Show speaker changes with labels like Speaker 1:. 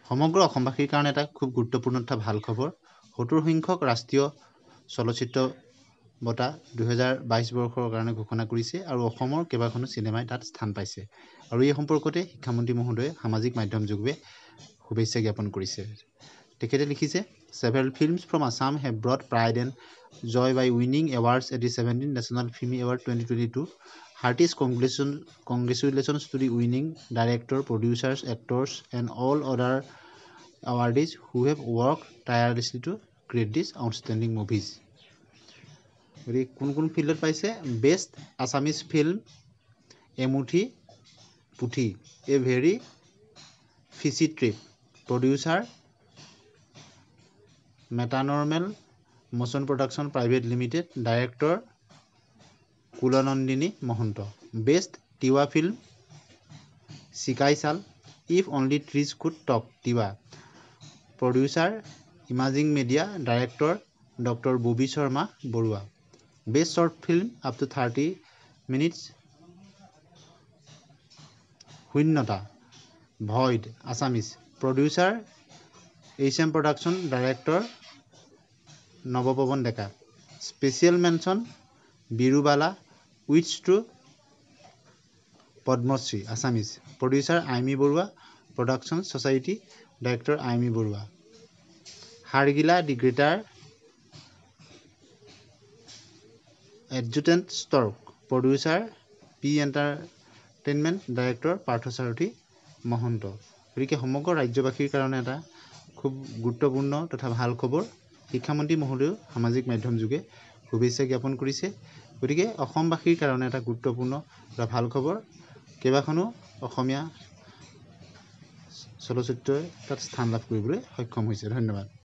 Speaker 1: সমগ্ৰ অসমবাসীৰ কাৰণে এটা খুব গুৰুত্বপূৰ্ণ তথা ভাল খবৰ ৭০ সংখ্যক ৰাষ্ট্ৰীয় চলচ্চিত্ৰ বঁটা 2022 বৰ্ষৰ কাৰণে ঘোষণা কৰিছে আৰু অসমৰ কেইবাখনো চিনেমাই তাত স্থান পাইছে আৰু এই সম্পৰ্কতে শিক্ষামন্ত্ৰী মহোদয়ে সামাজিক মাধ্যম যোগে শুভেচ্ছা জ্ঞাপন কৰিছে তেখেতে লিখিছে several films from Assam have brought pride and joy by winning awards at the 17th National Film Award 2022 heartiest congratulations to the winning director producers actors and all other awardees who have worked tirelessly to create these outstanding movies. কোন ফিল্ডত পাইছে best Assamese film এমুঠি পুথি a very fishy trip producer metanormal motion production private limited director Kulanandini Mahanta best Tiwa film চিকাই চাল if only trees could talk Tiwa producer imaging media director doctor Bobby Sharma Baruah best short film up to 30 minutes শূন্যতা void Assamese producer H M. Production director Nabapawan Deka special mention Birubala witch to Padmashri Assamese producer Aimee Baruah production society director Aimee Baruah Hargila the greater adjutant stork producer P entertainment director Parthasarathi Mahanta গতিকে সমগ্ৰ ৰাজ্যবাসীৰ কাৰণে এটা খুব গুৰুত্বপূৰ্ণ তথা ভাল খবৰ শিক্ষামন্ত্ৰী মহোদয়েও সামাজিক মাধ্যম যোগে শুভেচ্ছা জ্ঞাপন কৰিছে গতিকে অসমবাসীৰ কাৰণে এটা গুৰুত্বপূৰ্ণ এটা ভাল খবৰ কেইবাখনো অসমীয়া চলচ্চিত্ৰই তাত স্থান লাভ কৰিবলৈ সক্ষম হৈছে ধন্যবাদ